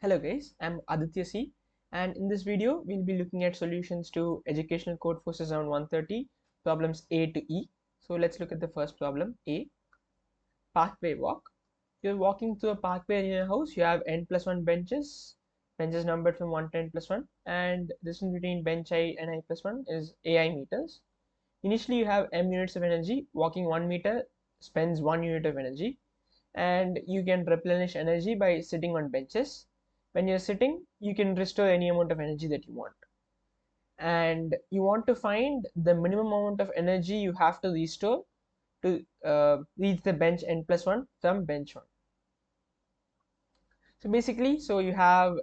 Hello guys, I'm Aditya C, and in this video we'll be looking at solutions to educational code forces around 130 problems A to E. So let's look at the first problem A. Parkway Walk. You're walking through a parkway in your house. You have n plus 1 benches numbered from 1 to n plus 1, and distance between bench I and I plus 1 is AI meters. Initially you have m units of energy. Walking 1 meter spends 1 unit of energy, and you can replenish energy by sitting on benches. When you're sitting, you can restore any amount of energy that you want, and you want to find the minimum amount of energy you have to restore to reach the bench n plus 1 from bench 1. So basically, so you have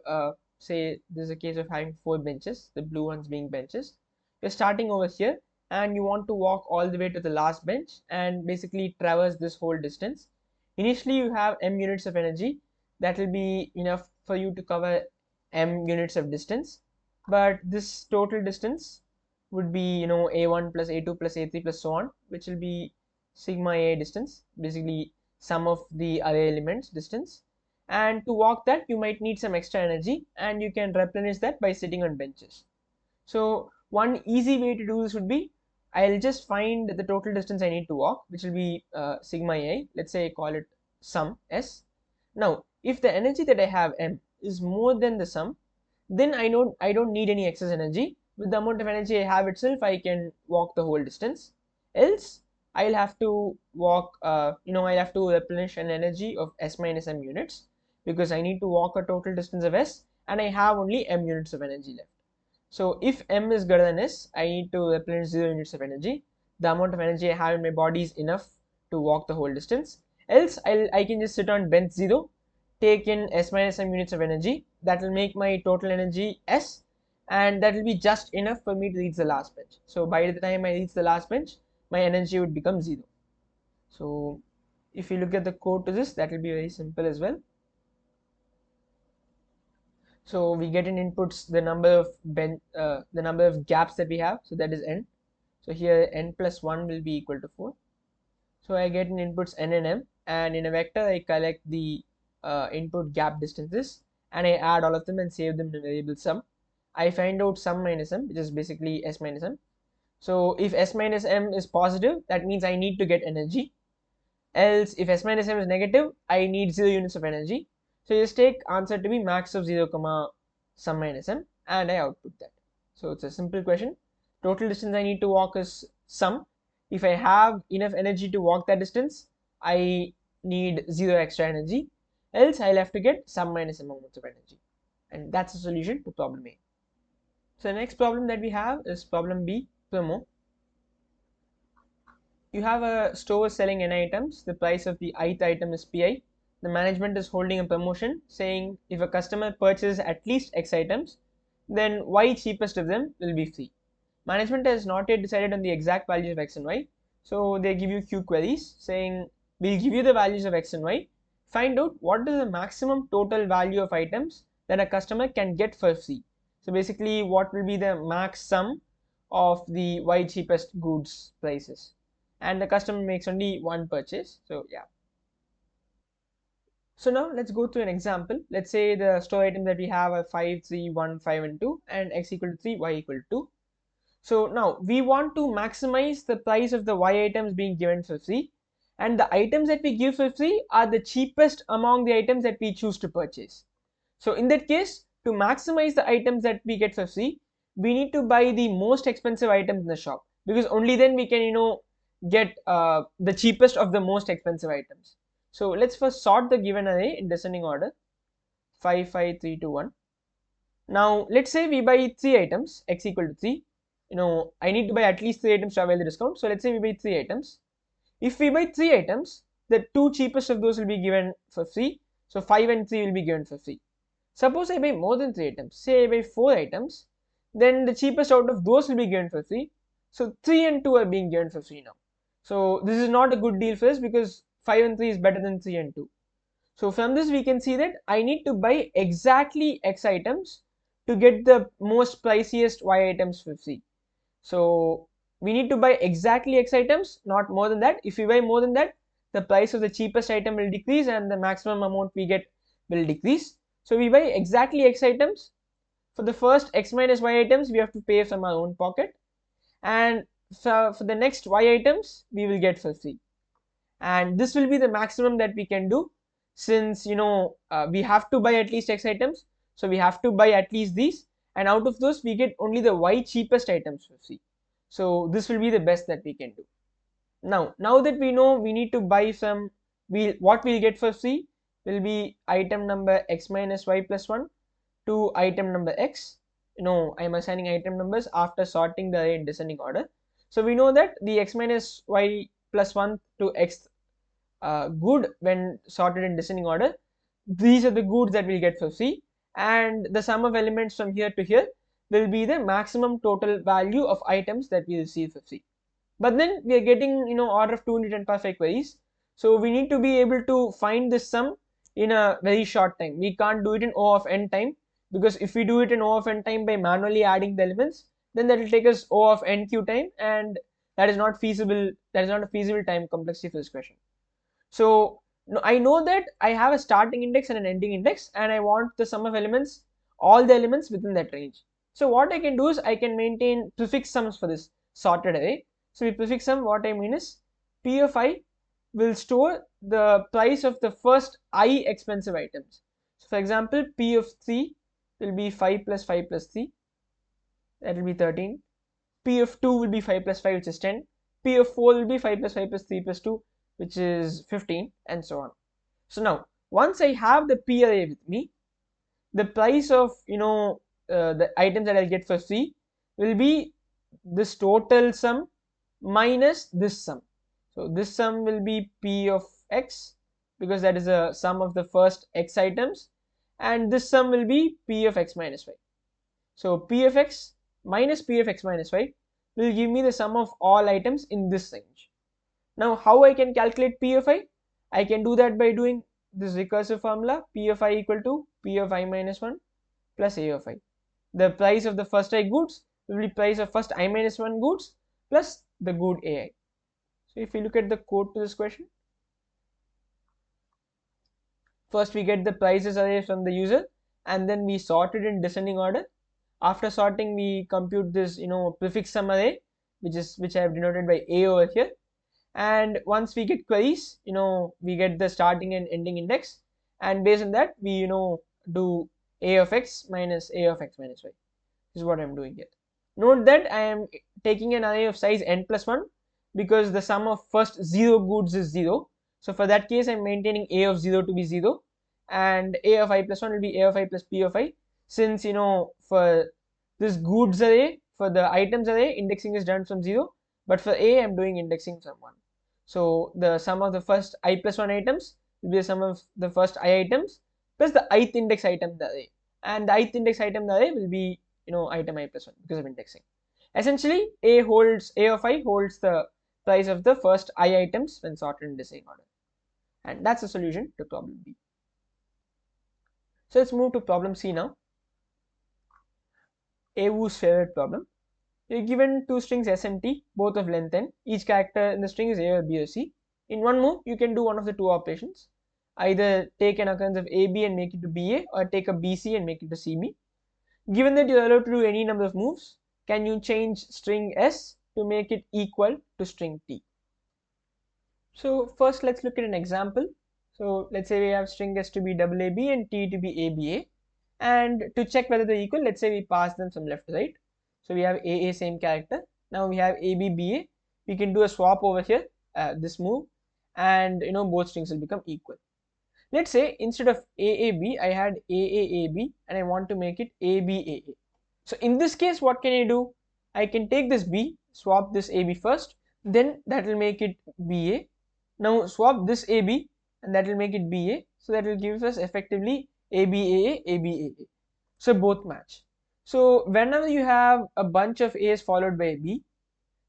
say this is a case of having 4 benches, the blue ones being benches. You're starting over here and you want to walk all the way to the last bench and basically traverse this whole distance. Initially you have m units of energy. That will be enough for you to cover m units of distance, but this total distance would be a1 plus a2 plus a3 plus so on, which will be sigma a distance, basically sum of the array elements distance. And to walk that you might need some extra energy, and you can replenish that by sitting on benches. So one easy way to do this would be, I'll just find the total distance I need to walk, which will be sigma a. Let's say I call it sum s. Now if the energy that I have m is more than the sum, then I know I don't need any excess energy. With the amount of energy I have itself, I can walk the whole distance. Else I'll have to walk I'll have to replenish an energy of s minus m units, because I need to walk a total distance of s and I have only m units of energy left. So if m is greater than s, I need to replenish 0 units of energy. The amount of energy I have in my body is enough to walk the whole distance. Else I can just sit on bench 0, take in s minus m units of energy. That will make my total energy s, and that will be just enough for me to reach the last bench. So by the time I reach the last bench, my energy would become 0. So if you look at the code to this, that will be very simple as well. So we get in inputs the number of gaps that we have, so that is n. So here n plus 1 will be equal to 4. So I get in inputs n and m, and in a vector I collect the input gap distances and I add all of them and save them in a variable sum. I find out sum minus m, which is basically s minus m. So if s minus m is positive, that means I need to get energy. Else if s minus m is negative, I need 0 units of energy. So just take answer to be max of 0 comma sum minus m, and I output that. So it's a simple question. Total distance I need to walk is sum. If I have enough energy to walk that distance, I need 0 extra energy. Else I'll have to get sum minus m amounts of energy. And that's the solution to problem A. So the next problem that we have is problem B, promo. You have a store selling n items. The price of the ith item is pi. The management is holding a promotion saying if a customer purchases at least x items, then y cheapest of them will be free. Management has not yet decided on the exact values of x and y, so they give you Q queries saying we'll give you the values of x and y. Find out what is the maximum total value of items that a customer can get for free. So basically, what will be the max sum of the y cheapest goods prices, and the customer makes only one purchase. So yeah. So now let's go through an example. Let's say the store items that we have are 5, 3, 1, 5 and 2, and x equal to 3, y equal to 2. So now we want to maximize the price of the y items being given for free, and the items that we give for free are the cheapest among the items that we choose to purchase. So in that case, to maximize the items that we get for free, we need to buy the most expensive items in the shop, because only then we can get the cheapest of the most expensive items. So let's first sort the given array in descending order, 5, 5, 3, 2, 1. Now let's say we buy 3 items, x equal to 3. I need to buy at least 3 items to avail the discount. So let's say we buy 3 items. If we buy 3 items, the 2 cheapest of those will be given for free. So 5 and 3 will be given for free. Suppose I buy more than 3 items, say I buy 4 items, then the cheapest out of those will be given for free. So 3 and 2 are being given for free now. So this is not a good deal for us, because 5 and 3 is better than 3 and 2. So from this we can see that I need to buy exactly x items to get the most priciest y items for free. So we need to buy exactly x items, not more than that. If we buy more than that, the price of the cheapest item will decrease and the maximum amount we get will decrease. So we buy exactly X items. For the first X minus Y items, we have to pay from our own pocket, and for the next Y items, we will get for free. And this will be the maximum that we can do, since we have to buy at least X items, so we have to buy at least these, and out of those we get only the Y cheapest items for free. So this will be the best that we can do. Now that we know we need to buy some, what we'll get for free will be item number X minus Y plus 1 to item number X. I'm assigning item numbers after sorting the array in descending order. So we know that the X minus Y plus 1 to X good when sorted in descending order, these are the goods that we'll get for free, and the sum of elements from here to here will be the maximum total value of items that we will receive for free. But then we are getting order of 210 perfect queries, so we need to be able to find this sum in a very short time. We can't do it in O of n time, because if we do it in O of n time by manually adding the elements, then that will take us O of nq time, and that is not feasible. That is not a feasible time complexity for this question. So I know that I have a starting index and an ending index, and I want the sum of elements, all the elements within that range. So what I can do is I can maintain prefix sums for this sorted array. So with prefix sum, what I mean is P of I will store the price of the first I expensive items. So for example, P of 3 will be 5 plus 5 plus 3, that will be 13. P of 2 will be 5 plus 5, which is 10. P of 4 will be 5 plus 5 plus 3 plus 2, which is 15, and so on. So now, once I have the P array with me, the price of the items that I'll get for free will be this total sum minus this sum. So this sum will be P of X, because that is a sum of the first X items, and this sum will be P of X minus Y. So P of X minus P of X minus Y will give me the sum of all items in this range. Now how I can calculate P of I? I can do that by doing this recursive formula, P of I equal to P of I minus 1 plus A of I. The price of the first I goods will be price of first I minus 1 goods plus the good AI. So if we look at the code to this question, first we get the prices array from the user, and then we sort it in descending order. After sorting, we compute this prefix sum array, which I have denoted by A over here. And once we get queries, we get the starting and ending index, and based on that we do A of X minus A of X minus Y. This is what I'm doing here. Note that I am taking an array of size n plus 1, because the sum of first 0 goods is 0. So for that case, I'm maintaining A of 0 to be 0, and A of I plus 1 will be A of I plus P of I, since for this goods array, for the items array, indexing is done from 0, but for A I'm doing indexing from 1. So the sum of the first I plus 1 items will be the sum of the first I items plus the ith index item in the array, and the ith index item in the array will be item I plus 1 because of indexing. Essentially, A of I holds the price of the first I items when sorted in descending order, and that's the solution to problem B. So let's move to problem C now. Awoo's favorite problem. You're given two strings S and T, both of length n. Each character in the string is A or B or C. In one move, you can do one of the two operations. Either take an occurrence of AB and make it to BA, or take a BC and make it to CB. Given that you're allowed to do any number of moves, can you change string S to make it equal to string T? So first let's look at an example. So let's say we have string S to be AAB and T to be ABA. And to check whether they're equal, let's say we pass them from left to right. So we have AA same character. Now we have ABBA. We can do a swap over here, this move, and both strings will become equal. Let's say instead of AAB, I had AAAB, and I want to make it ABAA. So in this case, what can I do? I can take this B, swap this AB first, then that will make it BA. Now swap this AB, and that will make it BA. So that will give us effectively ABAA, ABAA. So both match. So whenever you have a bunch of A's followed by a B,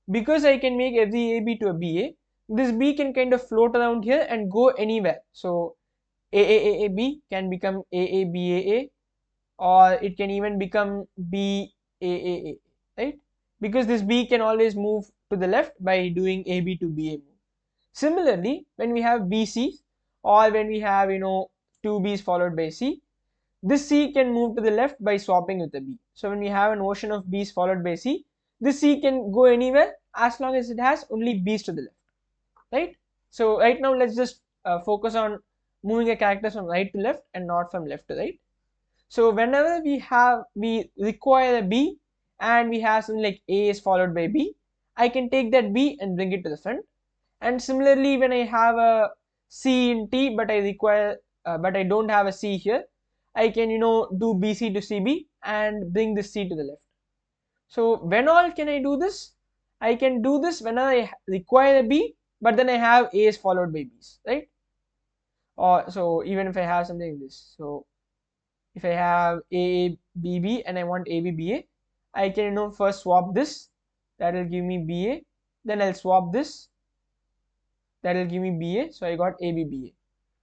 because I can make every AB to a BA, this B can kind of float around here and go anywhere. So AAAB can become AABAA, or it can even become BAAA, right? Because this B can always move to the left by doing AB to BA move. Similarly, when we have BC, or when we have two B's followed by C, this C can move to the left by swapping with a B. So when we have an ocean of B's followed by C, this C can go anywhere as long as it has only B's to the left, right? So right now let's just focus on moving a character from right to left and not from left to right. So whenever we require a B and we have something like A is followed by B, I can take that B and bring it to the front. And similarly, when I have a C in T but I don't have a C here, I can do BC to CB and bring this C to the left. So when all can I do this? I can do this when I require a B, but then I have A's followed by B's, right? Or so even if I have something like this, so if I have AABB and I want ABBA, I can first swap this, that will give me BA, then I'll swap this, that will give me BA, so I got ABBA.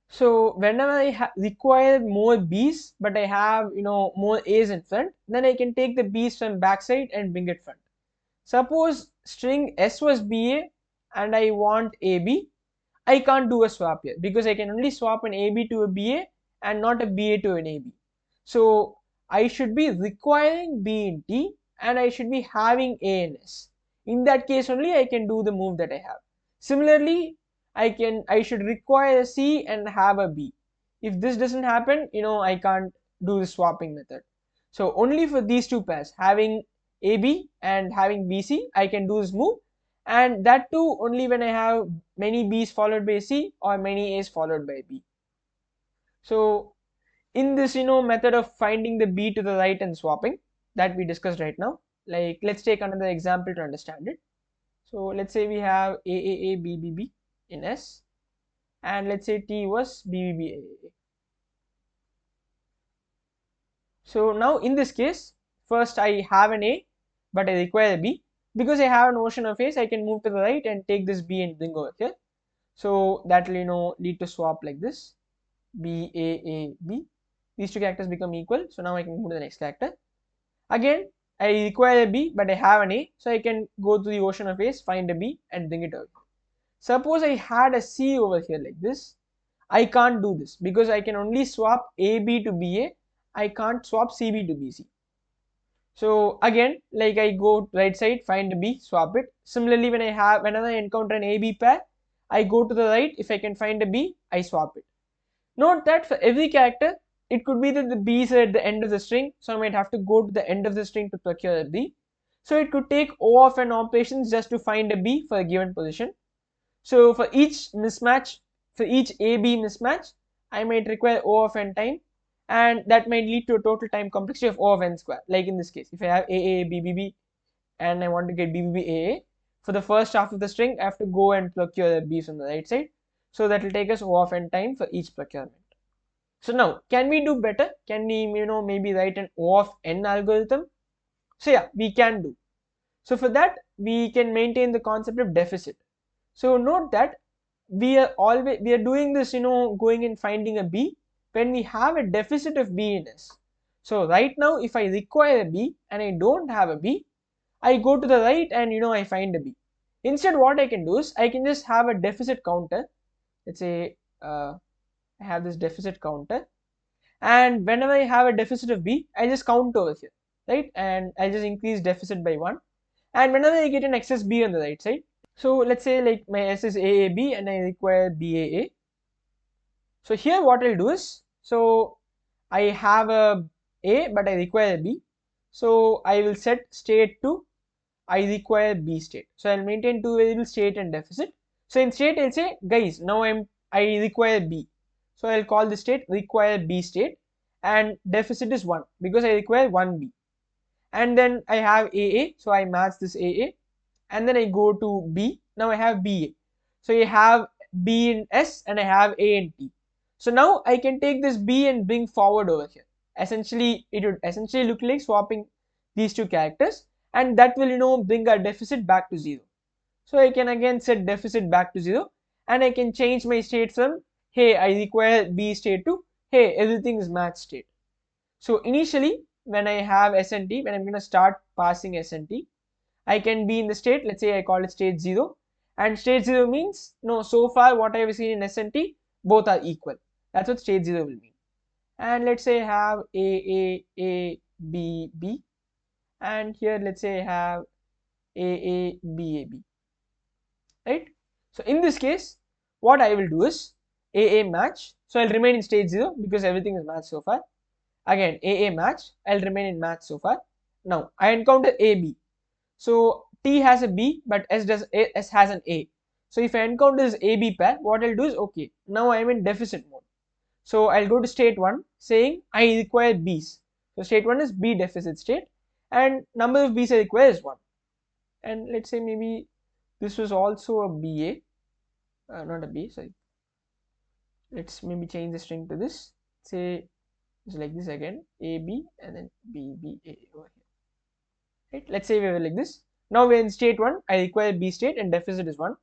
So whenever I require more B's but I have more A's in front, then I can take the B's from backside and bring it front. Suppose string S was BA and I want AB, I can't do a swap here because I can only swap an AB to a BA and not a BA to an AB. So I should be requiring B in T and I should be having A in S. In that case only I can do the move that I have. Similarly, I should require a C and have a B. If this doesn't happen, I can't do the swapping method. So only for these two pairs, having AB and having BC, I can do this move, and that too only when I have many B's followed by C or many A's followed by B. So in this method of finding the B to the right and swapping that we discussed right now, like let's take another example to understand it. So let's say we have AAA BBB in S and let's say T was BBB AAA. So now in this case, first I have an A but I require a B. Because I have an ocean of A's, I can move to the right and take this B and bring over here. So that will lead to swap like this, B A A B. These two characters become equal, so now I can move to the next character. Again, I require a B but I have an A, so I can go to the ocean of A's, find a B and bring it over. Suppose I had a C over here like this, I can't do this because I can only swap AB to BA, I can't swap CB to BC. So again, like I go right side, find a B, swap it. Similarly, whenever I encounter an AB pair, I go to the right, if I can find a B, I swap it. Note that for every character, it could be that the B's are at the end of the string, so I might have to go to the end of the string to procure a B. So it could take O of n operations just to find a B for a given position. So for each mismatch, for each AB mismatch, I might require O of n time, and that might lead to a total time complexity of O of n square. Like in this case, if I have AA BBB and I want to get BBB AA, for the first half of the string, I have to go and procure the B's on the right side. So that will take us O of n time for each procurement. So now, can we do better? Can we, maybe write an O of n algorithm? So yeah, we can do. So for that, we can maintain the concept of deficit. So note that we are doing this, going and finding a B when we have a deficit of B in S. So right now, if I require a B and I don't have a B, I go to the right and I find a B. Instead, what I can do is I can just have a deficit counter. Let's say I have this deficit counter, and whenever I have a deficit of B, I just count over here, right? And I just increase deficit by 1. And whenever I get an excess B on the right side, so let's say like my S is AAB and I require BAA. So here what I'll do is, so I have a A but I require a B. So I will set state to I require B state. So I'll maintain two variables, state and deficit. So in state I'll say, guys, now I require B. So I'll call the state require B state, and deficit is 1 because I require 1B. And then I have AA, so I match this AA, and then I go to B. Now I have BA. So I have B in S and I have A in T. So now I can take this B and bring forward over here. Essentially, it would essentially look like swapping these two characters, and that will bring our deficit back to 0. So I can again set deficit back to 0, and I can change my state from hey I require B state to hey everything is match state. So initially when I have S and T, when I'm going to start passing S and T, I can be in the state, let's say I call it state 0, and state 0 means so far what I have seen in S and T, both are equal. That's what state 0 will mean. and let's say I have A, and here let's say I have A, B, right? So in this case, what I will do is A match. So I'll remain in state 0 because everything is matched so far. Again, A match, I'll remain in match so far. Now I encounter AB. So T has a B, but S has an A. So if I encounter this AB pair, what I'll do is, okay, now I am in deficit mode. So I'll go to state 1 saying I require B's. So state 1 is B deficit state, and number of B's I require is 1. And let's say maybe this was also a BA, not a B, sorry. Let's maybe change the string to this. Say it's like this again, AB and then BBA over here. Right? Let's say we were like this. Now we're in state 1, I require B state and deficit is 1.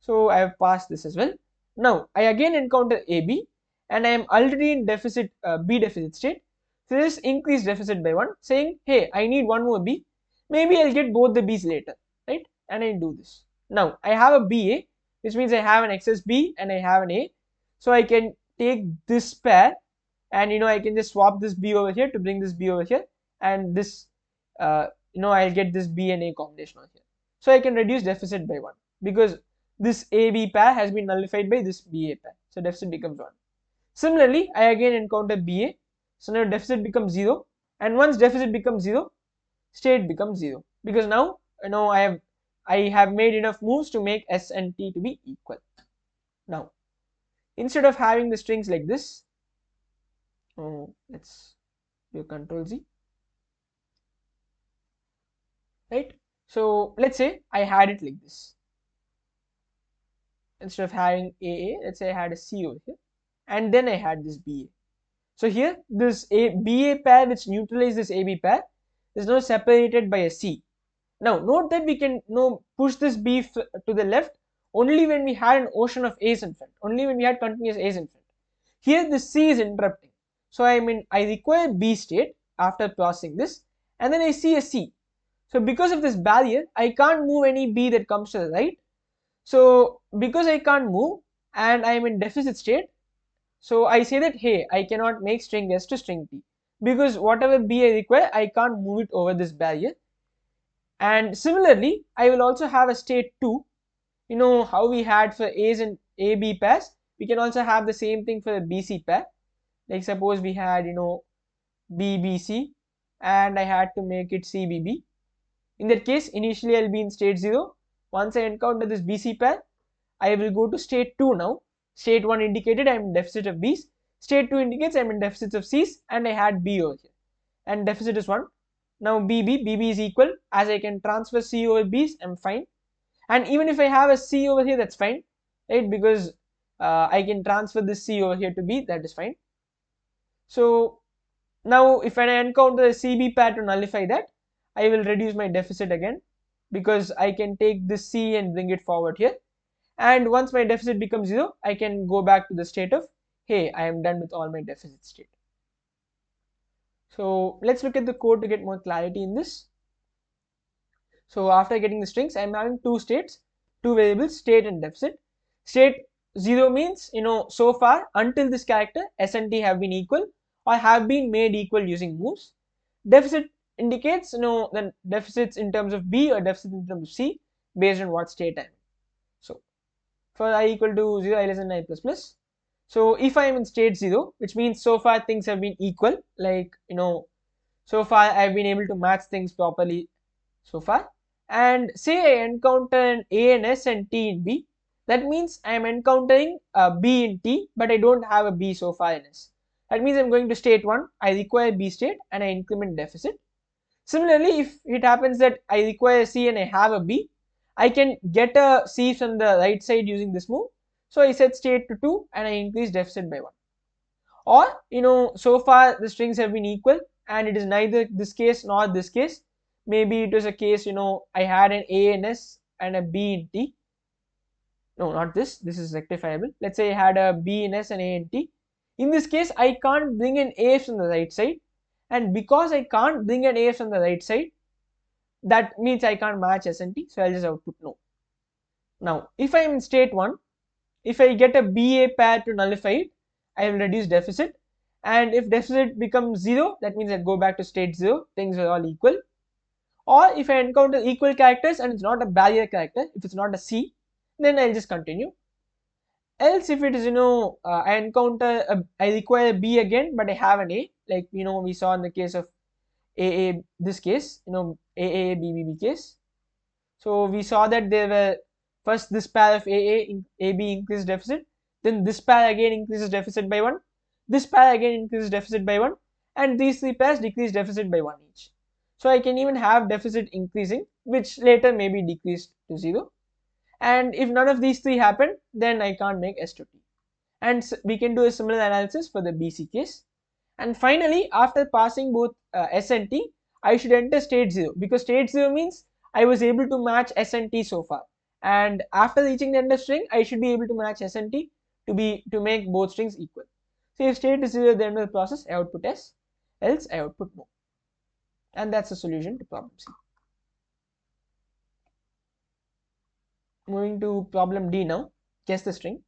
So I have passed this as well. Now I again encounter AB and I am already in deficit B deficit state. So this increased deficit by 1 saying, hey, I need one more B. Maybe I'll get both the B's later, right? And I do this. Now I have a BA, which means I have an excess B and I have an A. So I can take this pair and I can just swap this B over here to bring this B over here, and this I'll get this B and A combination over here. So I can reduce deficit by 1 because this AB pair has been nullified by this BA pair. So deficit becomes 1. Similarly, I again encounter BA. So now deficit becomes 0. And once deficit becomes 0, state becomes 0. Because now, I have made enough moves to make S and T to be equal. Now, instead of having the strings like this, let's do Control Z. Right? So let's say I had it like this. Instead of having AA, let's say I had a C over here, and then I had this BA. So here, this BA pair which neutralizes this AB pair is now separated by a C. Now note that we can push this B to the left only when we had an ocean of A's in front, only when we had continuous A's in front. Here this C is interrupting. So I require B state after processing this, and then I see a C. So because of this barrier, I can't move any B that comes to the right. So because I can't move and I am in deficit state, so I say that, hey, I cannot make string S to string T because whatever B I require, I can't move it over this barrier. And similarly, I will also have a state 2. You know how we had for A's and AB pairs, we can also have the same thing for the BC pair. Like suppose we had, BBC and I had to make it CBB. In that case, initially I'll be in state 0. Once I encounter this BC pair, I will go to state 2 now. State 1 indicated I am in deficit of B's. State 2 indicates I am in deficit of C's and I had B over here. And deficit is 1. Now BB is equal. As I can transfer C over B's, I'm fine. And even if I have a C over here, that's fine, right? Because I can transfer this C over here to B, that is fine. So now if I encounter a CB pair to nullify that, I will reduce my deficit again because I can take this C and bring it forward here. And once my deficit becomes 0, I can go back to the state of, hey, I am done with all my deficit state. So let's look at the code to get more clarity in this. So after getting the strings, I am having two states, two variables, state and deficit. State 0 means, so far until this character, S and T have been equal or have been made equal using moves. Deficit indicates, the deficits in terms of B or deficit in terms of C based on what state I am in. So for I equal to 0, I less than I plus plus. So if I am in state 0, which means so far things have been equal, like, so far I have been able to match things properly so far. And say I encounter an A in S and T in B, that means I am encountering a B in T, but I don't have a B so far in S. That means I'm going to state 1, I require B state and I increment deficit. Similarly, if it happens that I require C and I have a B, I can get a C from the right side using this move. So I set state to 2 and I increase deficit by 1. Or, so far the strings have been equal and it is neither this case nor this case. Maybe it was a case, I had an A in S and a B in T. No, not this. This is rectifiable. Let's say I had a B in S and A in T. In this case, I can't bring an A from the right side. And because I can't bring an A from the right side, that means I can't match S and T. So I'll just output no. Now, if I am in state 1, if I get a BA pair to nullify it, I will reduce deficit. and if deficit becomes 0, that means I go back to state 0, things are all equal. Or if I encounter equal characters and it's not a barrier character, if it's not a C, then I'll just continue. Else if it is, I encounter I require a B again, but I have an A, like we saw in the case of AA, this case, AA BBB case. So we saw that there were first this pair of AB increases deficit, then this pair again increases deficit by 1, this pair again increases deficit by 1, and these three pairs decrease deficit by 1 each. So I can even have deficit increasing, which later may be decreased to 0. And if none of these three happen, then I can't make S to T. And we can do a similar analysis for the BC case. And finally, after passing both S and T, I should enter state 0, because state 0 means I was able to match S and T so far. And after reaching the end of string, I should be able to match S and T to make both strings equal. So if state is 0 at the end of the process, I output S, else I output no. And that's the solution to problem C. Moving to problem D now, guess the string.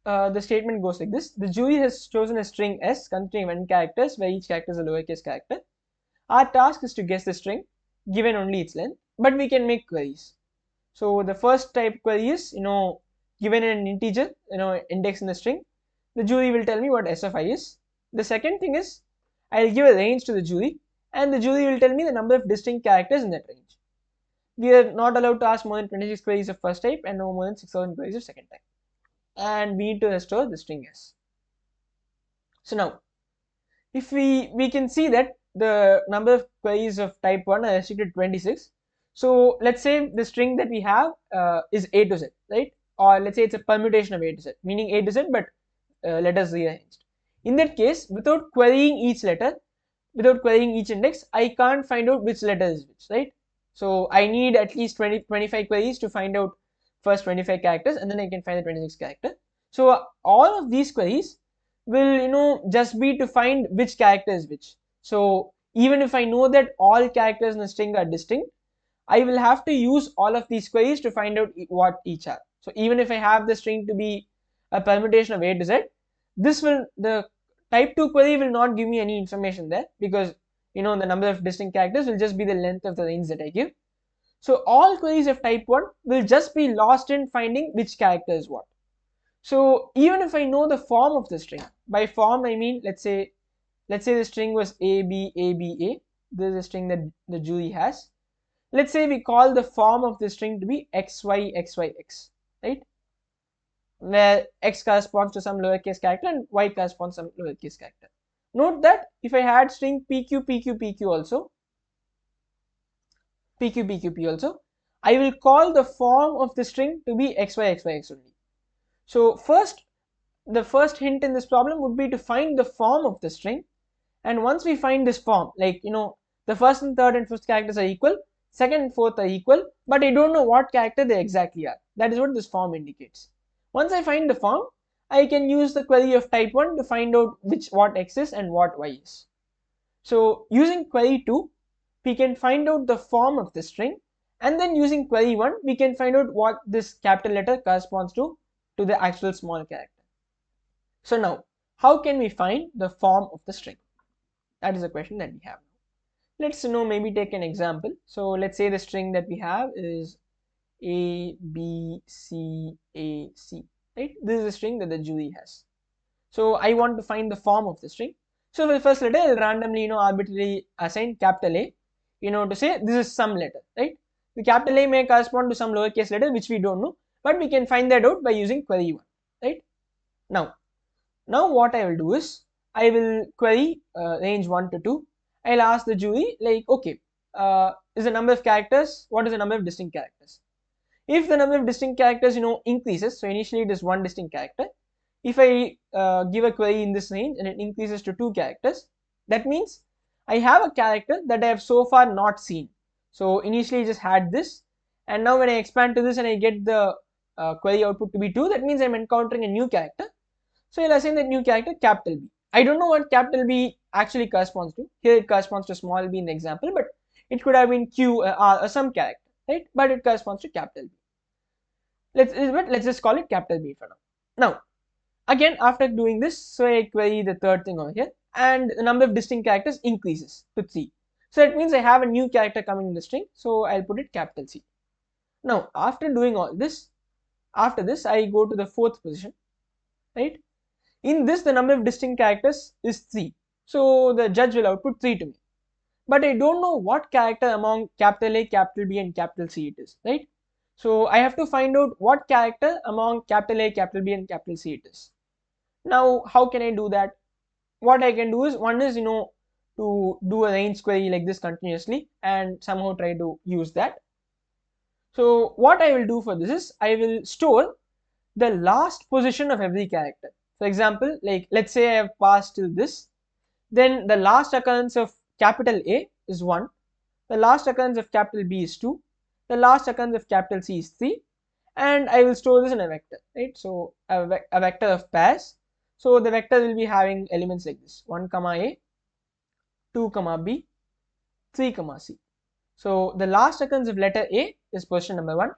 The statement goes like this: the jury has chosen a string S containing 1 characters, where each character is a lowercase character. Our task is to guess the string, given only its length, but we can make queries. So the first type query is, given an integer, index in the string, the jury will tell me what S of I is. The second thing is, I'll give a range to the jury, and the jury will tell me the number of distinct characters in that range. We are not allowed to ask more than 26 queries of first type and no more than 6,000 queries of second type. And we need to restore the string S. So now, if we can see that the number of queries of type 1 are restricted to 26. So let's say the string that we have is A to Z, right? Or let's say it's a permutation of A to Z, meaning A to Z, but letters rearranged. In that case, without querying each letter, without querying each index, I can't find out which letter is which, right? So I need at least 25 queries to find out first 25 characters, and then I can find the 26th character. So all of these queries will, just be to find which character is which. So even if I know that all characters in the string are distinct, I will have to use all of these queries to find out what each are. So even if I have the string to be a permutation of A to Z, the type 2 query will not give me any information there, because the number of distinct characters will just be the length of the range that I give. So all queries of type 1 will just be lost in finding which character is what. So even if I know the form of the string, by form I mean, let's say the string was ABABA, this is a string that the jury has. Let's say we call the form of the string to be XYXYX, right? Where X corresponds to some lowercase character and Y corresponds to some lowercase character. Note that if I had string PQ also, I will call the form of the string to be XYXYX only. So the first hint in this problem would be to find the form of the string, and once we find this form, like the first and third and fifth characters are equal, second and fourth are equal, but I don't know what character they exactly are. That is what this form indicates. Once I find the form, I can use the query of type 1 to find out what X is and what Y is. So using query 2, we can find out the form of the string, and then using query 1, we can find out what this capital letter corresponds to the actual small character. So now, how can we find the form of the string? That is a question that we have. Let's maybe take an example. So let's say the string that we have is A, B, C, A, C, right? This is a string that the jury has. So I want to find the form of the string. So for the first letter, I'll randomly, arbitrarily assign capital A, to say this is some letter, right? The capital A may correspond to some lowercase letter, which we don't know, but we can find that out by using query 1, right? Now what I will do is, I will query range 1 to 2. I'll ask the jury, like, okay, is the number of characters, what is the number of distinct characters? If the number of distinct characters, increases, so initially it is 1 distinct character. If I give a query in this range and it increases to 2 characters, that means I have a character that I have so far not seen. So initially I just had this, and now when I expand to this and I get the query output to be 2, that means I'm encountering a new character. So I'll assign that new character capital B. I don't know what capital B actually corresponds to. Here it corresponds to small b in the example, but it could have been Q or some character, right? But it corresponds to capital B. Let's just call it capital B for now. Now, Again, after doing this, so I query the third thing over here, and the number of distinct characters increases to 3. So it means I have a new character coming in the string, so I'll put it capital C. Now, after doing all this, after this, I go to the fourth position, right? In this, the number of distinct characters is 3. So the judge will output 3 to me. But I don't know what character among capital A, capital B, and capital C it is, right? So I have to find out what character among capital A, capital B, and capital C it is. Now, how can I do that? What I can do is, one is, to do a range query like this continuously and somehow try to use that. So what I will do for this is, I will store the last position of every character. For example, like let's say I have passed till this, then the last occurrence of capital A is 1, the last occurrence of capital B is 2, the last occurrence of capital C is 3, and I will store this in a vector, right? So a vector of pairs. So the vector will be having elements like this: 1 comma A, 2 comma B, 3 comma C. So the last occurrence of letter A is position number 1,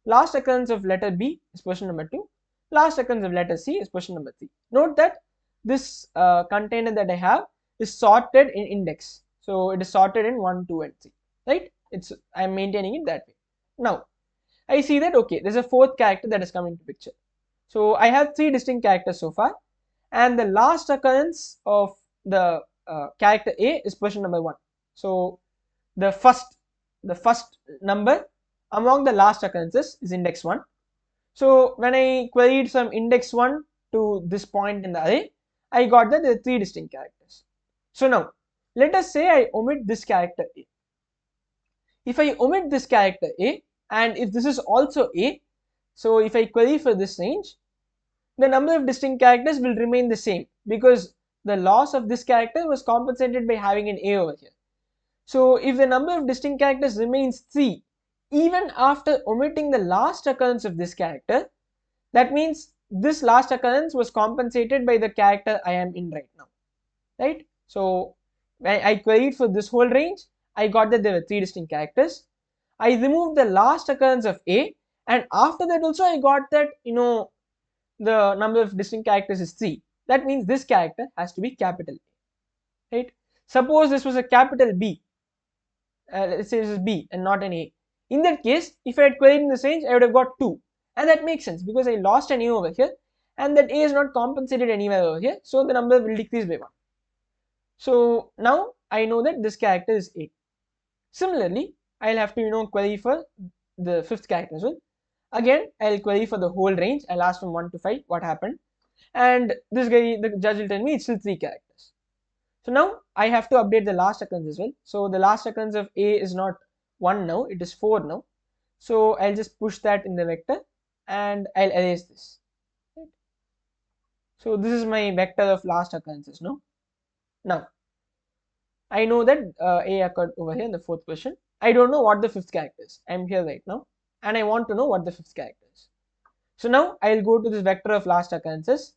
last occurrence of letter B is position number 2, last occurrence of letter C is position number 3. Note that this container that I have is sorted in index. So it is sorted in 1, 2, and 3, right? I am maintaining it that way. Now I see that, okay, there's a fourth character that has come into picture. So I have 3 distinct characters so far, and the last occurrence of the character A is position number 1. So the first number among the last occurrences is index 1. So when I queried from index 1 to this point in the array, I got that there are 3 distinct characters. So now let us say I omit this character A. If I omit this character A, and if this is also A, so if I query for this range, the number of distinct characters will remain the same, because the loss of this character was compensated by having an A over here. So if the number of distinct characters remains 3 even after omitting the last occurrence of this character, that means this last occurrence was compensated by the character I am in right now, right? So when I queried for this whole range, I got that there were 3 distinct characters. I removed the last occurrence of A, and after that also I got that, the number of distinct characters is 3. That means this character has to be capital A, right? Suppose this was a capital B, let's say this is B and not an A. In that case, if I had queried in this range, I would have got 2, and that makes sense because I lost an A over here, and that A is not compensated anywhere over here, so the number will decrease by 1. So now I know that this character is A. Similarly, I'll have to query for the fifth character as well. Again, I'll query for the whole range. I'll ask from 1 to 5 what happened, and this guy, the judge, will tell me it's still 3 characters. So now I have to update the last occurrence as well. So the last occurrence of A is not 1 now, it is 4 now. So I'll just push that in the vector and I'll erase this. So this is my vector of last occurrences now. Now I know that A occurred over here in the fourth position. I don't know what the fifth character is. I'm here right now and I want to know what the fifth character is. So now I'll go to this vector of last occurrences.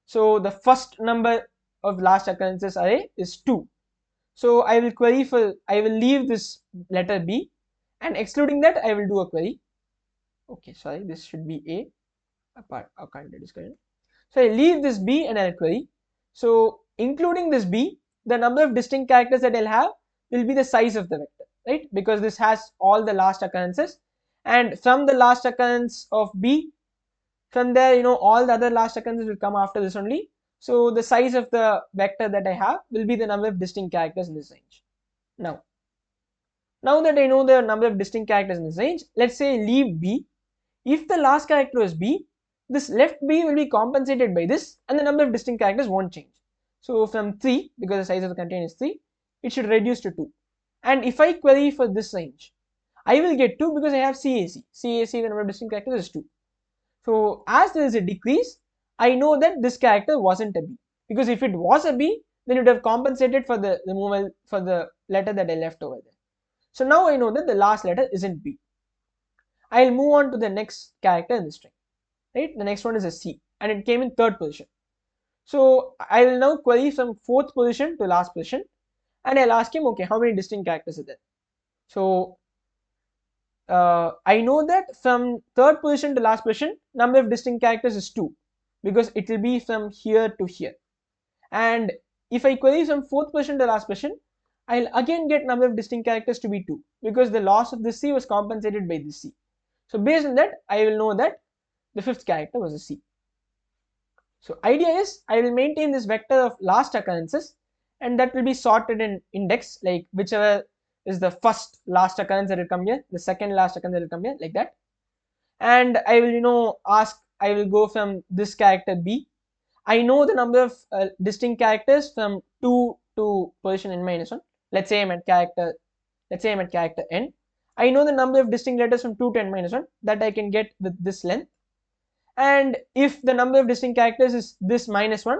So the first number of last occurrences array is 2. So I will leave this letter B, and excluding that I will do a query. Okay, sorry, this should be A. So I leave this B and I'll query. So including this B, the number of distinct characters that I'll have will be the size of the vector, right? Because this has all the last occurrences, and from the last occurrence of B, from there, all the other last occurrences will come after this only. So the size of the vector that I have will be the number of distinct characters in this range. Now that I know the number of distinct characters in this range, let's say leave B. If the last character is B, this left B will be compensated by this, and the number of distinct characters won't change. So from 3, because the size of the container is 3, it should reduce to 2. And if I query for this range, I will get 2 because I have CAC. CAC, the number of distinct characters, is 2. So as there is a decrease, I know that this character wasn't a B, because if it was a B, then it would have compensated for the removal for the letter that I left over there. So now I know that the last letter isn't B. I'll move on to the next character in the string, right? The next one is a C, and it came in third position. So I will now query from fourth position to last position, and I'll ask him, okay, how many distinct characters are there? So I know that from third position to last position, number of distinct characters is 2. because it will be from here to here. And if I query from fourth position to last position, I'll again get number of distinct characters to be 2 because the loss of this C was compensated by this C. So based on that, I will know that the fifth character was a C. So idea is I will maintain this vector of last occurrences, and that will be sorted in index, like whichever is the first last occurrence that will come here, the second last occurrence that will come here, like that. And I will I will go from this character B. I know the number of distinct characters from 2 to position n minus 1. Let's say I'm at character n. I know the number of distinct letters from 2 to n minus 1 that I can get with this length. And if the number of distinct characters is this minus 1,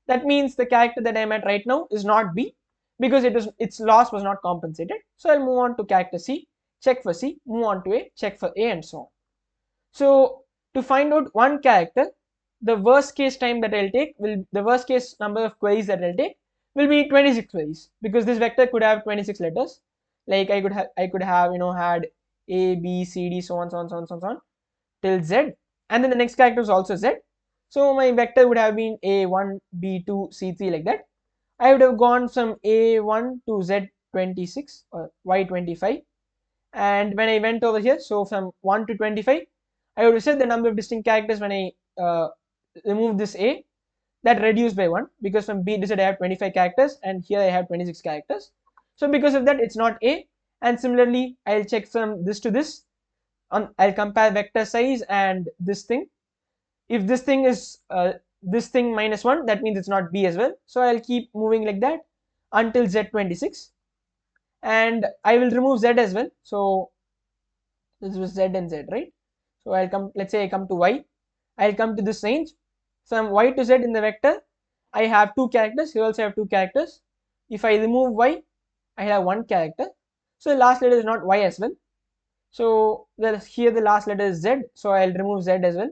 that means the character that I'm at right now is not B because its loss was not compensated. So I'll move on to character C, check for C, move on to A, check for A, and so on. So to find out one character, the worst case time that I'll take the worst case number of queries that I'll take will be 26 queries, because this vector could have 26 letters. Like I could have had A, B, C, D, so on till Z, and then the next character is also Z. So my vector would have been A1, B2, C3, like that. I would have gone from A1 to Z26 or Y25, and when I went over here, so from 1 to 25, I would have said the number of distinct characters when I remove this A, that reduced by 1, because from B to Z I have 25 characters and here I have 26 characters. So because of that, it's not A. And similarly, I'll check from this to this. I'll compare vector size and this thing. If this thing is this thing minus 1, that means it's not B as well. So I'll keep moving like that until Z26, and I will remove Z as well. So this was Z and Z, right? So I'll come, let's say I come to Y, I'll come to this range. From Y to Z in the vector, I have 2 characters, here also I have 2 characters. If I remove Y, I have 1 character. So the last letter is not Y as well. So here the last letter is Z, so I'll remove Z as well.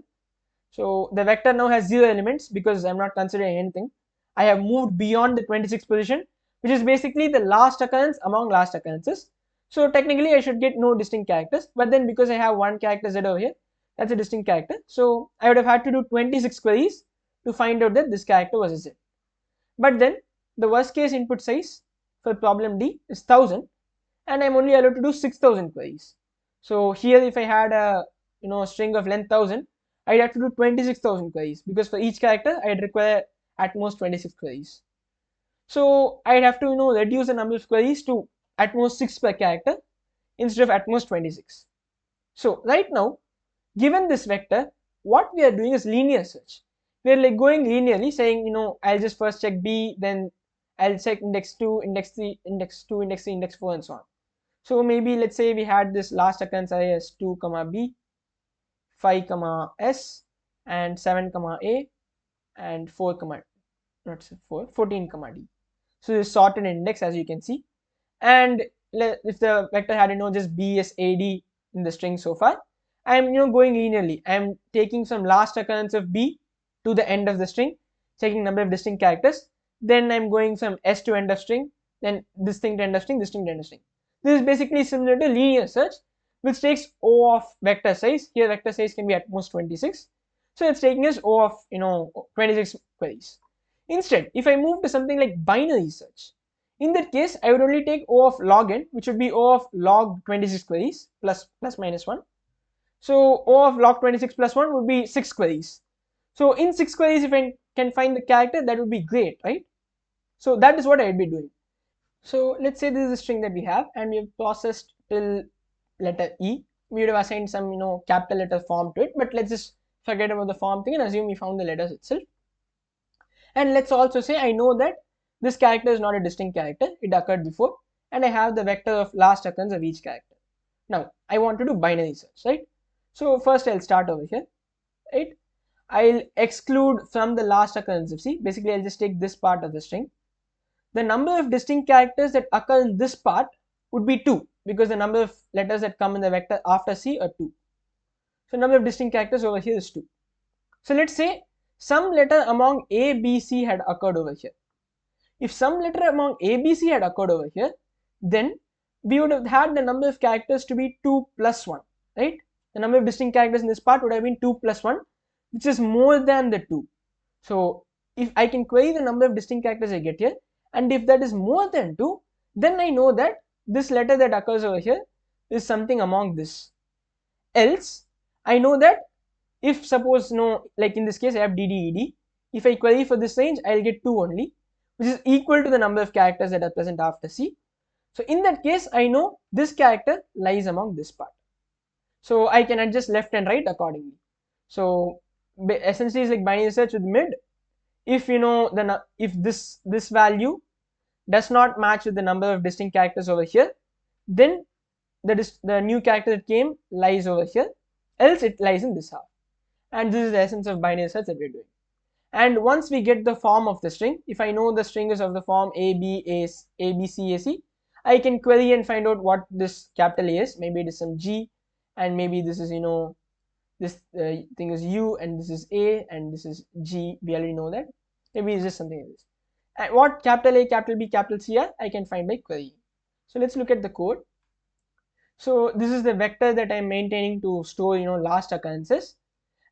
So the vector now has 0 elements because I'm not considering anything. I have moved beyond the 26th position, which is basically the last occurrence among last occurrences. So technically I should get no distinct characters, but then because I have 1 character Z over here, that's a distinct character. So I would have had to do 26 queries to find out that this character was a Z. But then the worst case input size for problem D is 1000, and I'm only allowed to do 6000 queries. So here if I had a string of length 1000, I'd have to do 26,000 queries, because for each character I'd require at most 26 queries. So I'd have to reduce the number of queries to at most 6 per character instead of at most 26. So right now, given this vector, what we are doing is linear search. We are like going linearly, saying I'll just first check B, then I'll check index 2, index 3, index 2, index 3, index 4, and so on. So maybe let's say we had this last occurrence array as 2, B, 5, S, and 7, A, and 14, D. So this is sorted in index, as you can see. And if the vector had just B, S, A, D in the string so far, I'm going linearly. I'm taking some last occurrence of B to the end of the string, checking number of distinct characters. Then I'm going from S to end of string, then this thing to end of string, this thing to end of string. This is basically similar to linear search, which takes O of vector size. Here vector size can be at most 26. So it's taking us O of 26 queries. Instead, if I move to something like binary search, in that case I would only take O of log n, which would be O of log 26 queries plus minus 1. So O of log 26 plus 1 would be 6 queries. So in 6 queries, if I can find the character, that would be great, right? So that is what I would be doing. So let's say this is a string that we have, and we have processed till letter E. We would have assigned some capital letter form to it, but let's just forget about the form thing and assume we found the letters itself. And let's also say I know that this character is not a distinct character, it occurred before, and I have the vector of last occurrence of each character. Now I want to do binary search, right? So first I'll start over here, right? I'll exclude from the last occurrence of C. Basically I'll just take this part of the string. The number of distinct characters that occur in this part would be 2, because the number of letters that come in the vector after C are 2. So number of distinct characters over here is 2. So let's say some letter among A, B, C had occurred over here. If some letter among A, B, C had occurred over here, then we would have had the number of characters to be 2 plus 1, right? The number of distinct characters in this part would have been 2 plus 1, which is more than the 2. So if I can query the number of distinct characters I get here, and if that is more than 2, then I know that this letter that occurs over here is something among this. Else I know that if suppose like in this case I have DDED, if I query for this range, I'll get 2 only, which is equal to the number of characters that are present after C. So in that case, I know this character lies among this part. So I can adjust left and right accordingly. So essentially it's like binary search with mid. If if this value does not match with the number of distinct characters over here, then the new character that came lies over here, else it lies in this half. And this is the essence of binary search that we're doing. And once we get the form of the string, if I know the string is of the form A, B, C, A, C, I can query and find out what this capital A is. Maybe it is some G, and maybe this is, this thing is U, and this is A, and this is G. We already know that. Maybe it's just something like this. And what capital A, capital B, capital C are, I can find by querying. So let's look at the code. So this is the vector that I'm maintaining to store, last occurrences.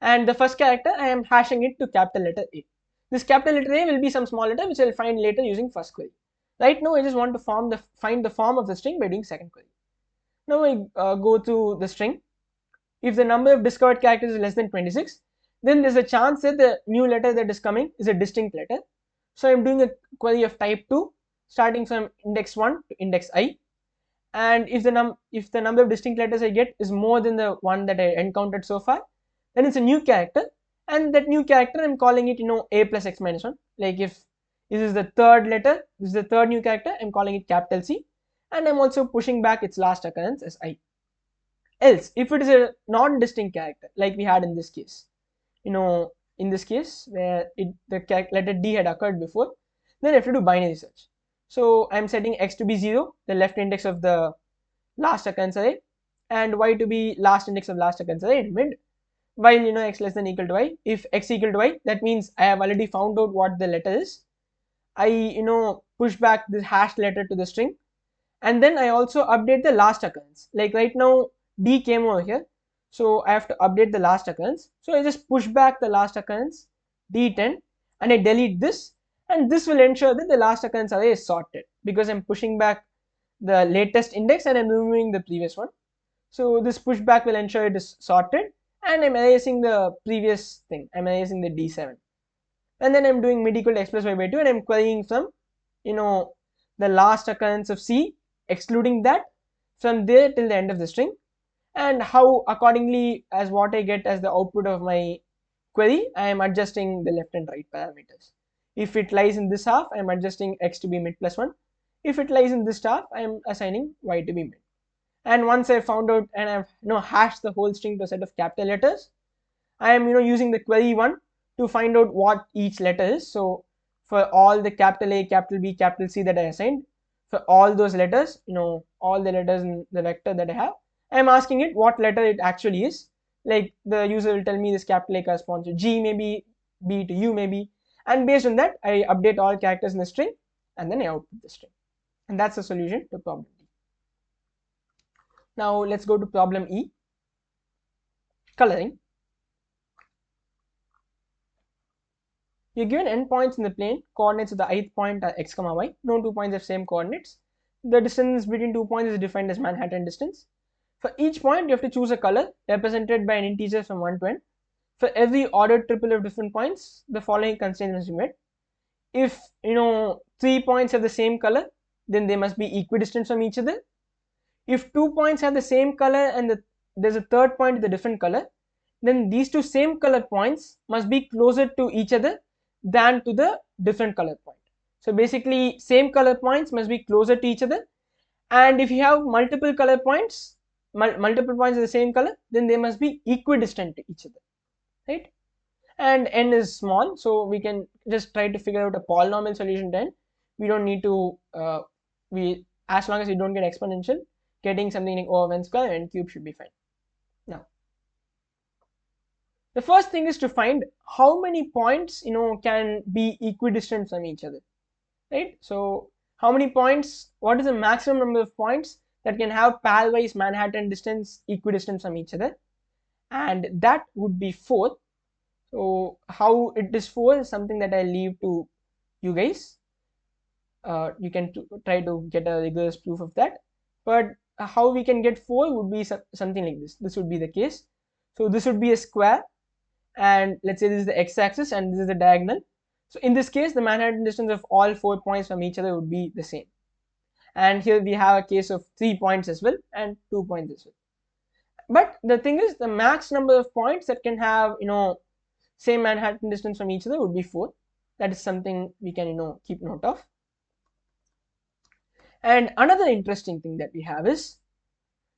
And the first character, I am hashing it to capital letter A. This capital letter A will be some small letter which I'll find later using first query. Right now I just want to find the form of the string by doing second query. Now I go to the string. If the number of discovered characters is less than 26, then there's a chance that the new letter that is coming is a distinct letter. So I'm doing a query of type 2 starting from index 1 to index I. And if the number of distinct letters I get is more than the one that I encountered so far, then it's a new character, and that new character I'm calling it A plus x minus 1. Like if this is the third letter, this is the third new character, I'm calling it capital C, and I'm also pushing back its last occurrence as I. Else if it is a non-distinct character like we had in this case, in this case where the letter D had occurred before, then I have to do binary search. So I'm setting x to be 0, the left index of the last occurrence array, and y to be last index of last occurrence array in mid, while x less than equal to y. If x equal to y, that means I have already found out what the letter is. I push back this hashed letter to the string, and then I also update the last occurrence. Like right now D came over here, so I have to update the last occurrence. So I just push back the last occurrence D10, and I delete this, and this will ensure that the last occurrence array is sorted because I'm pushing back the latest index and I'm removing the previous one. So this pushback will ensure it is sorted, and I'm erasing the previous thing. I'm erasing the D7, and then I'm doing mid equal to x plus y by 2, and I'm querying from the last occurrence of C, excluding that, from there till the end of the string, and how accordingly as what I get as the output of my query, I am adjusting the left and right parameters. If it lies in this half, I am adjusting x to be mid plus 1. If it lies in this half, I am assigning y to be mid. And once I found out and I've hashed the whole string to a set of capital letters, I am using the query one to find out what each letter is. So for all the capital A, capital B, capital C that I assigned, for all those letters, all the letters in the vector that I have, I am asking it what letter it actually is. Like the user will tell me this capital A corresponds to G maybe, B to U maybe, and based on that I update all characters in the string and then I output the string. And that's the solution to problem D. Now let's go to problem E, coloring. You're given endpoints in the plane, coordinates of the ith point are x, y. No two points have same coordinates. The distance between 2 points is defined as Manhattan distance. For each point, you have to choose a color represented by an integer from 1 to n. For every ordered triple of different points, the following constraints must be met. If 3 points have the same color, then they must be equidistant from each other. If 2 points have the same color and there's a third point with a different color, then these two same color points must be closer to each other than to the different color point. So basically same color points must be closer to each other, and if you have multiple color points, multiple points of the same color, then they must be equidistant to each other, right? And n is small, so we can just try to figure out a polynomial solution to n. We don't need to as long as we don't get exponential, getting something like O of n square and n cube should be fine. Now the first thing is to find how many points can be equidistant from each other, right? So how many points, what is the maximum number of points that can have pairwise Manhattan distance equidistant from each other, and that would be 4. So how it is 4 is something that I leave to you guys. You can try to get a rigorous proof of that, but how we can get 4 would be something like this. This would be the case. So this would be a square, and let's say this is the x-axis and this is the diagonal. So in this case, the Manhattan distance of all 4 points from each other would be the same. And here we have a case of 3 points as well and 2 points as well. But the thing is, the max number of points that can have same Manhattan distance from each other would be 4. That is something we can keep note of. And another interesting thing that we have is,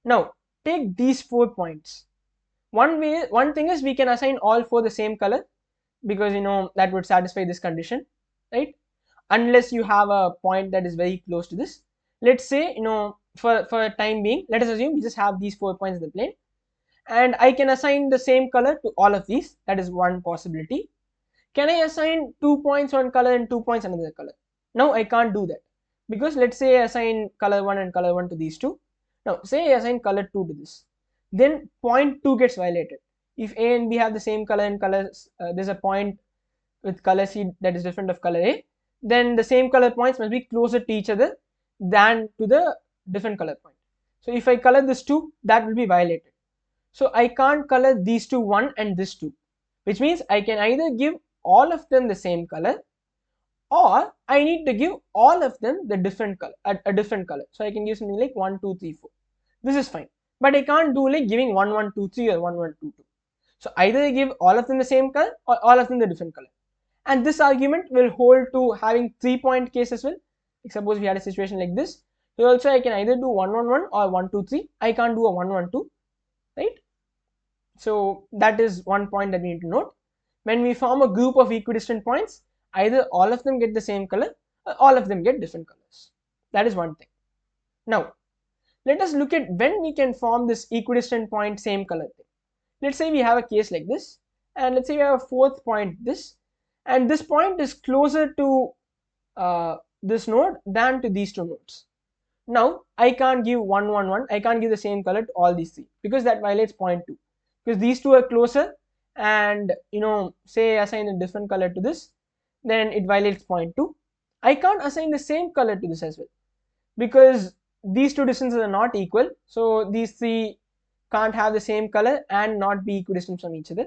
now take these 4 points. One thing is we can assign all 4 the same color, because that would satisfy this condition, right? Unless you have a point that is very close to this. Let's say for a time being, let us assume we just have these 4 points in the plane, and I can assign the same color to all of these. That is one possibility. Can I assign 2 points one color and 2 points another color? No, I can't do that, because let's say I assign color 1 and color 1 to these two. Now say I assign color 2 to this, then point 2 gets violated. If A and B have the same color and colors, there's a point with color C that is different of color A, then the same color points must be closer to each other than to the different color point. So if I color this 2, that will be violated. So I can't color these two 1 and this 2, which means I can either give all of them the same color, or I need to give all of them the different color, a different color. So I can give something like 1 2 3 4. This is fine, but I can't do like giving 1 1 2 3 or 1 1 2 2. So either I give all of them the same color or all of them the different color. And this argument will hold to having 3-point case as well. Like suppose we had a situation like this. Here also I can either do 1 1 1 or 1 2 3. I can't do a 1 1 2, right? So that is one point that we need to note. When we form a group of equidistant points, either all of them get the same color or all of them get different colors. That is one thing. Now let us look at when we can form this equidistant point same color thing. Let's say we have a case like this, and let's say we have a 4th point this, and this point is closer to this node than to these two nodes. Now I can't give 1 1 1, I can't give the same color to all these 3, because that violates point 2, because these two are closer, and say I assign a different color to this, then it violates point 2. I can't assign the same color to this as well, because these two distances are not equal. So these 3 can't have the same color and not be equidistant from each other.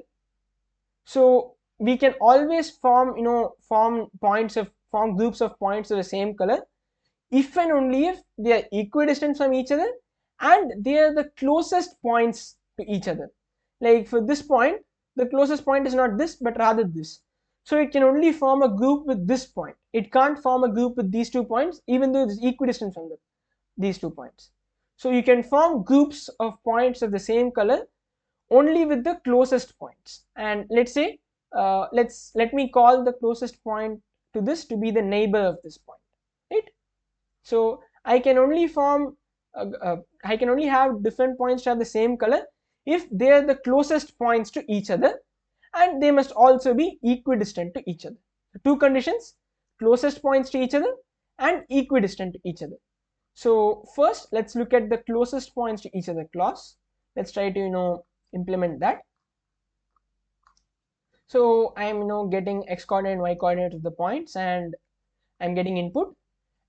So we can always form groups of points of the same color if and only if they are equidistant from each other and they are the closest points to each other. Like for this point, the closest point is not this but rather this. So it can only form a group with this point. It can't form a group with these 2 points even though it is equidistant from these 2 points. So you can form groups of points of the same color only with the closest points. And let's say let me call the closest point to this to be the neighbor of this point, right? So I can only have different points to have the same color if they are the closest points to each other, and they must also be equidistant to each other. So 2 conditions: closest points to each other and equidistant to each other. So first let's look at the closest points to each other clause. Let's try to implement that. So I'm getting x coordinate and y coordinate of the points, and I'm getting input,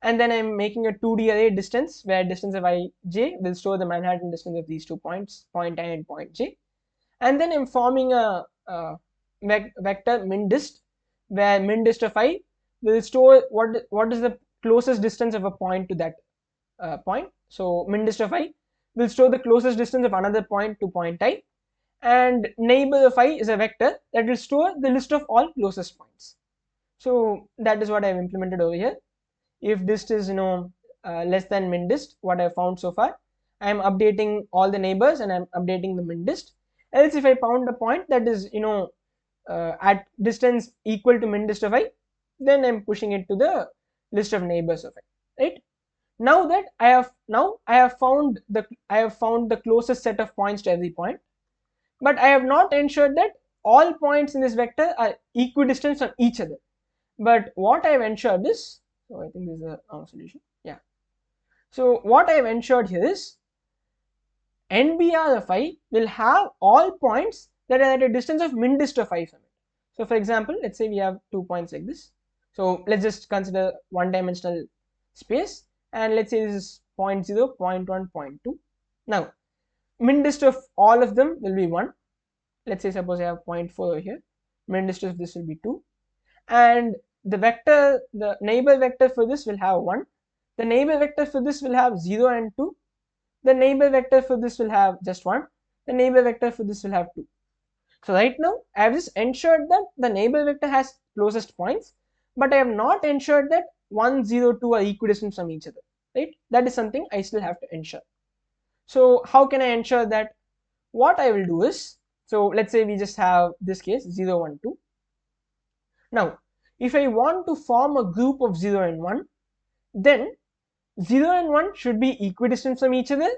and then I'm making a 2D array distance where distance of ij will store the Manhattan distance of these 2 points, point I and point j. And then I'm forming a vector mindist where mindist of I will store what is the closest distance of a point to that point. So mindist of I will store the closest distance of another point to point I, and neighbor of I is a vector that will store the list of all closest points. So that is what I've implemented over here. If dist is less than mindist, what I've found so far, I am updating all the neighbors and I'm updating the mindist. Else if I found a point that is at distance equal to mindist of I, then I'm pushing it to the list of neighbors of I, right? Now that I have found the closest set of points to every point, but I have not ensured that all points in this vector are equidistant from each other. But what I have ensured is, so I think this is a wrong solution. Yeah. So what I have ensured here is NBR of I will have all points that are at a distance of mindist of I from it. So for example, let's say we have 2 points like this. So let's just consider one-dimensional space, and let's say this is 0, 0, 0.1, 0.2. Now, min dist of all of them will be 1. Let's say suppose I have 0.4 over here. Min dist of this will be 2. And the vector, the neighbor vector for this will have 1. The neighbor vector for this will have 0 and 2. The neighbor vector for this will have just 1. The neighbor vector for this will have 2. So right now, I have just ensured that the neighbor vector has closest points, but I have not ensured that 1, 0, 2 are equidistant from each other, right? That is something I still have to ensure. So how can I ensure that? What I will do is, so let's say we just have this case 0, 1, 2. Now, if I want to form a group of 0 and 1, then 0 and 1 should be equidistant from each other,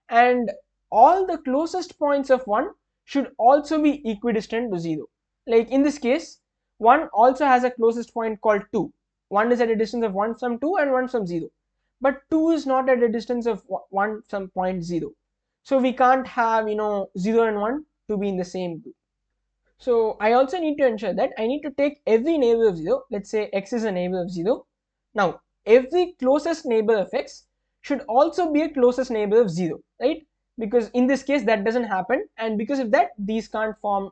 and all the closest points of 1 should also be equidistant to 0. Like in this case, 1 also has a closest point called 2. 1 is at a distance of 1 from 2 and 1 from 0. But 2 is not at a distance of 1 from point 0. So we can't have, 0 and 1 to be in the same group. So I also need to ensure that I need to take every neighbor of 0. Let's say x is a neighbor of 0. Now, every closest neighbor of x should also be a closest neighbor of 0, right? Because in this case that doesn't happen, and because of that these can't form,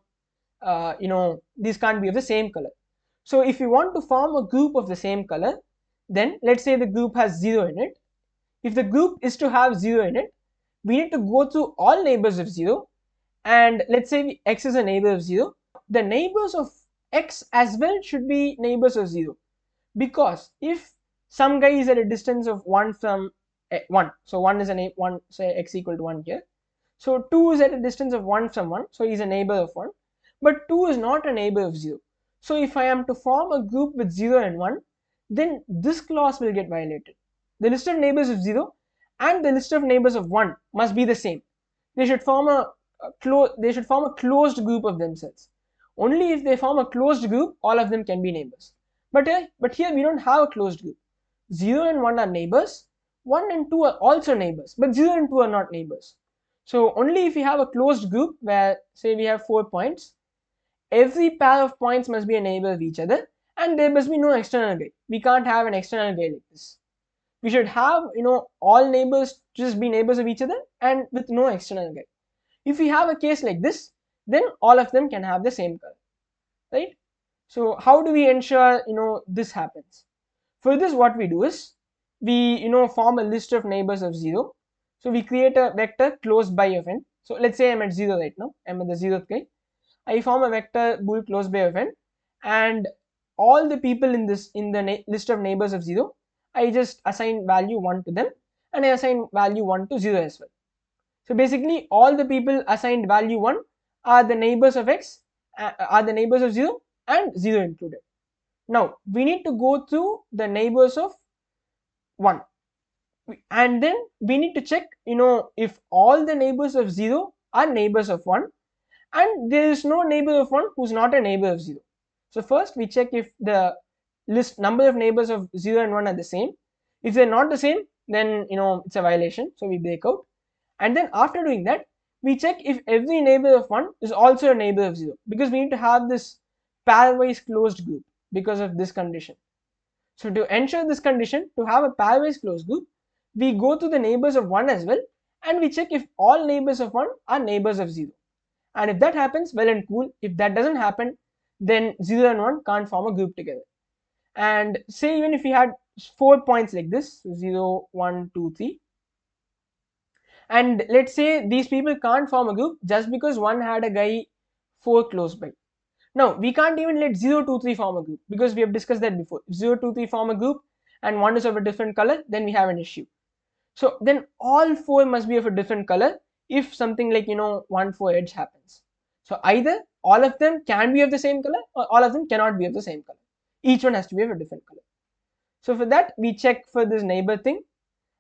these can't be of the same color. So if you want to form a group of the same color, then let's say the group has 0 in it. If the group is to have 0 in it, we need to go through all neighbors of 0, and let's say x is a neighbor of 0. The neighbors of x as well should be neighbors of 0, because if some guy is at a distance of 1 from 1, so 1 is a 1, say x equal to 1 here, so 2 is at a distance of 1 from 1, so he's a neighbor of 1, but 2 is not a neighbor of 0. So if I am to form a group with 0 and 1, then this clause will get violated. The list of neighbors of 0 and the list of neighbors of 1 must be the same. They should form a closed group of themselves. Only if they form a closed group, all of them can be neighbors. But here we don't have a closed group. 0 and 1 are neighbors, 1 and 2 are also neighbors, but 0 and 2 are not neighbors. So only if we have a closed group where, say, we have 4 points, every pair of points must be a neighbor of each other, and there must be no external guy. We can't have an external guy like this. We should have, all neighbors just be neighbors of each other and with no external guy. If we have a case like this, then all of them can have the same color, right? So how do we ensure, this happens? For this, what we do is, we, form a list of neighbors of 0. So we create a vector close by of n. So let's say I'm at 0 right now. I'm at the 0th guy. I form a vector bool close by of n, and all the people in the list of neighbors of 0, I just assign value 1 to them, and I assign value 1 to 0 as well. So basically, all the people assigned value 1 are the neighbors of x, are the neighbors of 0, and 0 included. Now we need to go through the neighbors of 1, and then we need to check, if all the neighbors of 0 are neighbors of 1, and there is no neighbor of 1 who's not a neighbor of 0. So first we check if the list number of neighbors of 0 and 1 are the same. If they're not the same, then it's a violation, so we break out. And then after doing that, we check if every neighbor of 1 is also a neighbor of 0, because we need to have this pairwise closed group because of this condition. So to ensure this condition, to have a pairwise closed group, we go to the neighbors of 1 as well, and we check if all neighbors of 1 are neighbors of 0. And if that happens, well and cool. If that doesn't happen, then 0 and 1 can't form a group together. And say even if we had 4 points like this, 0, 1, 2, 3, and let's say these people can't form a group just because one had a guy 4 close by. Now we can't even let 0, 2, 3 form a group, because we have discussed that before. If 0, 2, 3 form a group and one is of a different color, then we have an issue. So then all 4 must be of a different color if something like 1, 4 edge happens. So either all of them can be of the same color, or all of them cannot be of the same color. Each one has to be of a different color. So for that, we check for this neighbor thing,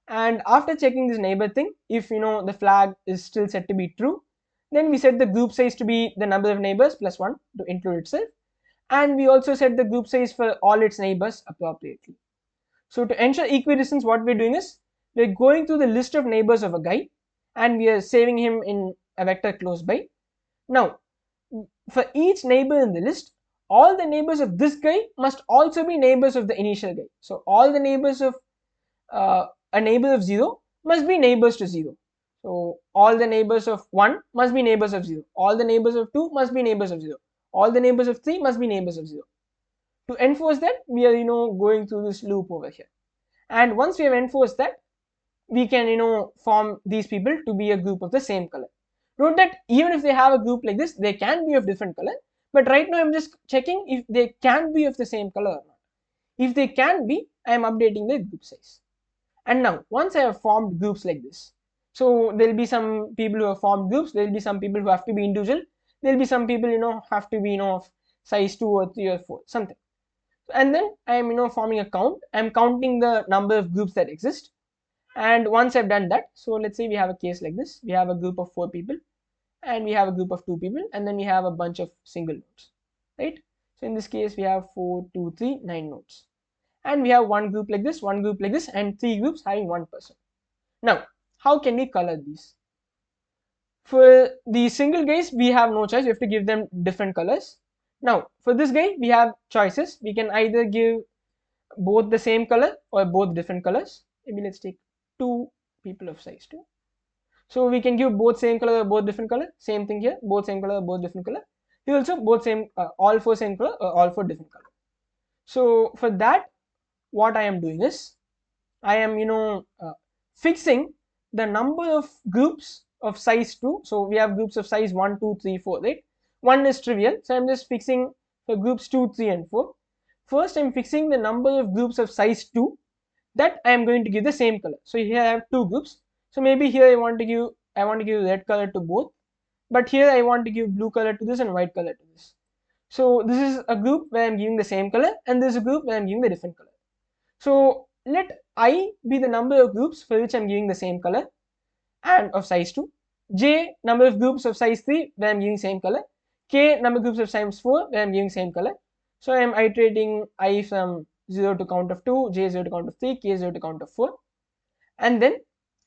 and after checking this neighbor thing, if the flag is still set to be true, then we set the group size to be the number of neighbors plus 1 to include itself, and we also set the group size for all its neighbors appropriately. So to ensure equidistance, what we're doing is, we're going through the list of neighbors of a guy, and we are saving him in a vector close by. Now for each neighbor in the list, all the neighbors of this guy must also be neighbors of the initial guy. So all the neighbors of a neighbor of 0 must be neighbors to 0. So all the neighbors of 1 must be neighbors of 0. All the neighbors of 2 must be neighbors of 0. All the neighbors of 3 must be neighbors of 0. To enforce that, we are going through this loop over here. And once we have enforced that, we can form these people to be a group of the same color. Note that even if they have a group like this, they can be of different color. But right now I'm just checking if they can be of the same color or not. If they can be, I am updating the group size. And now once I have formed groups like this, so there will be some people who have formed groups, there will be some people who have to be individual, there will be some people have to be of size 2 or 3 or 4, something. And then I am forming a count. I am counting the number of groups that exist. And once I've done that, so let's say we have a case like this. We have a group of 4 people and we have a group of 2 people, and then we have a bunch of single nodes, right? So in this case we have 4, 2, 3, 9 nodes, and we have one group like this, one group like this, and 3 groups having one person. Now how can we color these? For the single guys, we have no choice. We have to give them different colors. Now for this guy, we have choices. We can either give both the same color or both different colors. Maybe let's take 2 people of size 2. So we can give both same color or both different color. Same thing here, both same color or both different color. Here also both same, all 4 same color or all 4 different color. So for that, what I am doing is I am fixing the number of groups of size 2. So we have groups of size 1, 2, 3, 4, right? 1 is trivial, so I'm just fixing for groups 2, 3 and 4. First I'm fixing the number of groups of size 2 that I am going to give the same color. So here I have 2 groups. So maybe here I want to give red color to both, but here I want to give blue color to this and white color to this. So this is a group where I'm giving the same color, and this is a group where I'm giving the different color. So let I be the number of groups for which I'm giving the same color and of size 2, j number of groups of size 3 where I'm giving same color, k number of groups of size 4 where I'm giving same color. So I am iterating I from 0 to count of 2, j 0 to count of 3, k 0 to count of 4. And then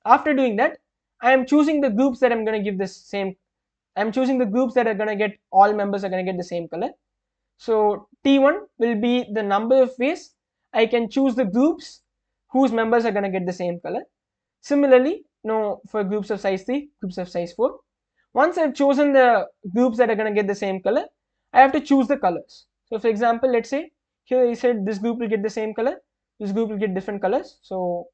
after doing that, I am choosing the groups that I'm going to give this same, I'm choosing the groups that are going to get, all members are going to get the same color. So T1 will be the number of ways I can choose the groups whose members are going to get the same color. Similarly, for groups of size 3, groups of size 4. Once I've chosen the groups that are going to get the same color, I have to choose the colors. So for example, let's say here I said this group will get the same color, this group will get different colors. So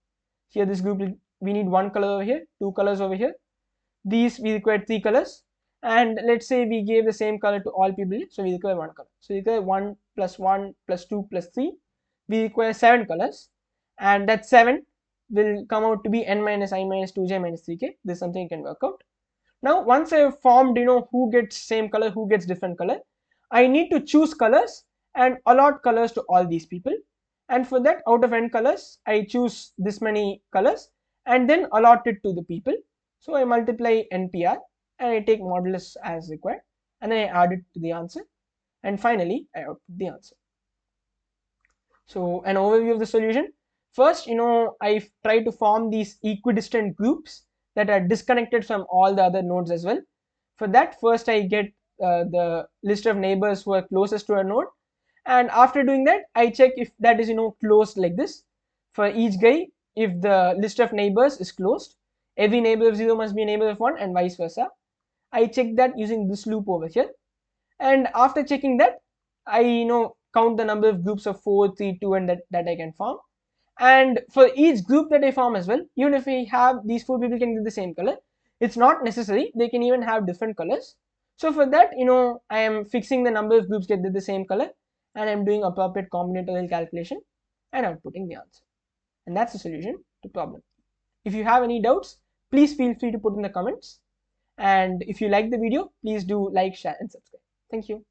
here this group, we need 1 color over here, 2 colors over here. These we require 3 colors. And let's say we gave the same color to all people, so we require 1 color. So we require 1 plus 1 plus 2 plus 3. We require 7 colors, and that 7 will come out to be n minus I minus 2j minus 3k. This is something you can work out. Now once I have formed who gets same color, who gets different color, I need to choose colors and allot colors to all these people. And for that, out of n colors, I choose this many colors and then allot it to the people. So I multiply npr and I take modulus as required, and then I add it to the answer, and finally I output the answer. So an overview of the solution. First, I try to form these equidistant groups that are disconnected from all the other nodes as well. For that, first I get the list of neighbors who are closest to a node, and after doing that, I check if that is closed like this. For each guy, if the list of neighbors is closed, every neighbor of 0 must be a neighbor of 1 and vice versa. I check that using this loop over here, and after checking that, I count the number of groups of 4, 3, 2 and that I can form. And for each group that I form as well, even if we have these 4 people can get the same color, it's not necessary, they can even have different colors. So for that, I am fixing the number of groups get the same color, and I'm doing appropriate combinatorial calculation and outputting the answer. And that's the solution to problem. If you have any doubts, please feel free to put in the comments. And if you like the video, please do like, share and subscribe. Thank you.